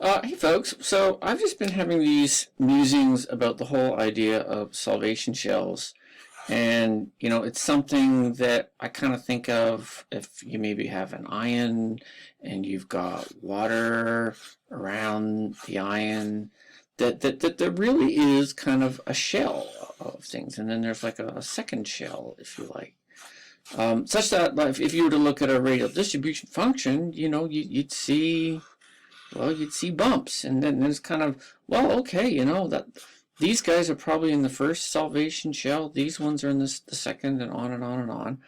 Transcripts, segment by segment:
Hey folks, so I've just been having these musings about the whole idea of salvation shells, and it's something that I kind of think of if you maybe have an ion and you've got water around the ion, that there really is kind of a shell of things, and then there's like a second shell, if you like. Such that like, if you were to look at a radial distribution function, you'd see, well, you'd see bumps, and then it's kind of, well, okay, that these guys are probably in the first salvation shell, these ones are in the second, and on and on and on.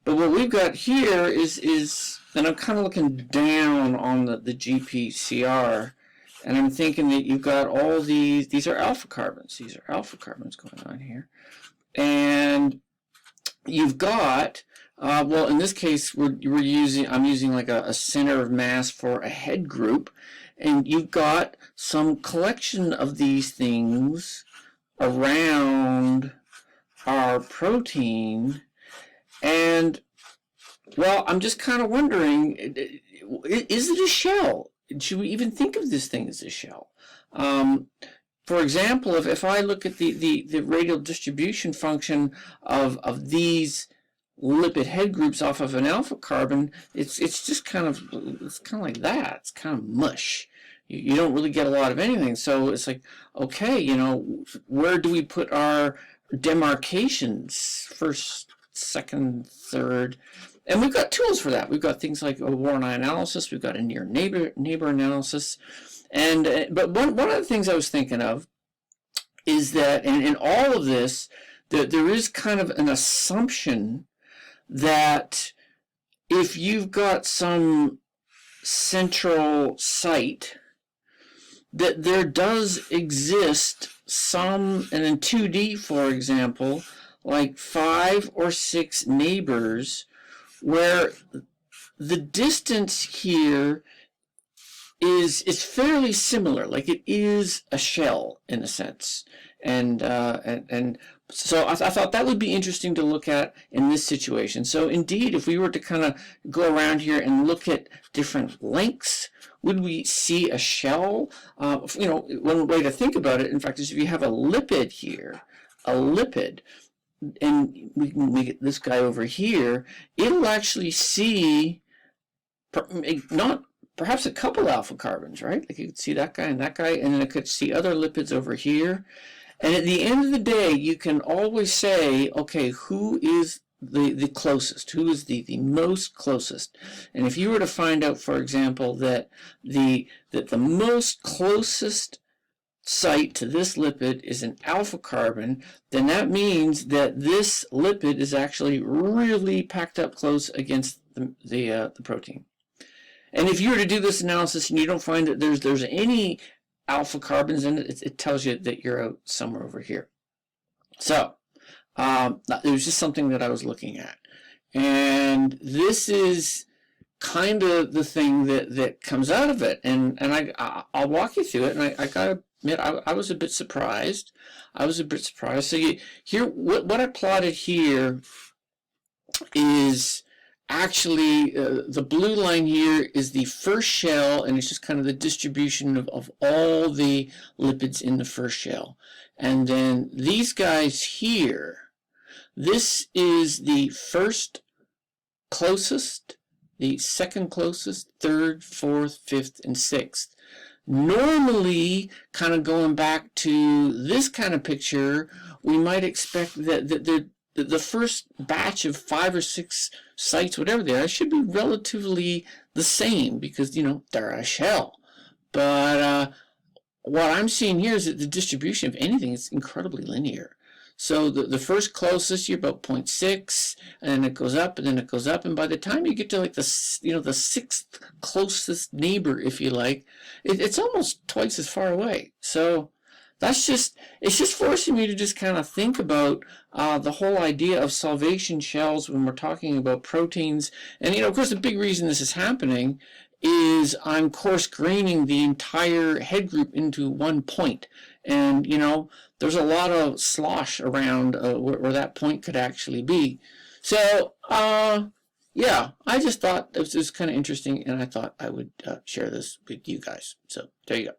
But what we've got here is and I'm kind of looking down on the GPCR, and I'm thinking that you've got all these are alpha carbons. These are alpha carbons going on here. And you've got, well, in this case, I'm using like a center of mass for a head group, and you've got some collection of these things around our protein, and, well, I'm just kind of wondering, is it a shell? Should we even think of this thing as a shell? For example, if I look at the radial distribution function of these lipid head groups off of an alpha carbon, it's just kind of like that. It's kind of mush. You don't really get a lot of anything. So it's like, okay, where do we put our demarcations? First, second, third. And we've got tools for that. We've got things like a Voronoi analysis. We've got a near neighbor analysis. And but one of the things I was thinking of is that in all of this, that there is kind of an assumption that if you've got some central site, that there does exist some, and in 2D, for example, like 5 or 6 neighbors where the distance here is fairly similar, like it is a shell in a sense, and so I thought that would be interesting to look at in this situation. So indeed, if we were to kind of go around here and look at different lengths, would we see a shell? One way to think about it, in fact, is if you have a lipid here, and we get this guy over here, it'll actually see not perhaps a couple alpha carbons, right? Like you could see that guy, and then it could see other lipids over here. And at the end of the day, you can always say, okay, who is the closest? Who is the most closest? And if you were to find out, for example, that the most closest site to this lipid is an alpha carbon, then that means that this lipid is actually really packed up close against the protein. And if you were to do this analysis and you don't find that there's any alpha carbons in it, it tells you that you're out somewhere over here. So it was just something that I was looking at. And this is kind of the thing that comes out of it. And I'll walk you through it. And I got to admit, I was a bit surprised. So here, what I plotted here is actually, the blue line here is the first shell, and it's just kind of the distribution of all the lipids in the first shell. And then these guys here, this is the first closest, the second closest, third, fourth, fifth, and sixth. Normally, kind of going back to this kind of picture, we might expect that the first batch of 5 or 6 sites, whatever they are, should be relatively the same because, they're a shell. But what I'm seeing here is that the distribution of anything is incredibly linear. So the first closest, you're about 0.6, and then it goes up, and then it goes up, and by the time you get to like the 6th closest neighbor, if you like, it's almost twice as far away. So it's just forcing me to just kind of think about the whole idea of salvation shells when we're talking about proteins. And, of course, the big reason this is happening is I'm coarse graining the entire head group into one point. And, there's a lot of slosh around where that point could actually be. So, yeah, I just thought this was kind of interesting, and I thought I would share this with you guys. So there you go.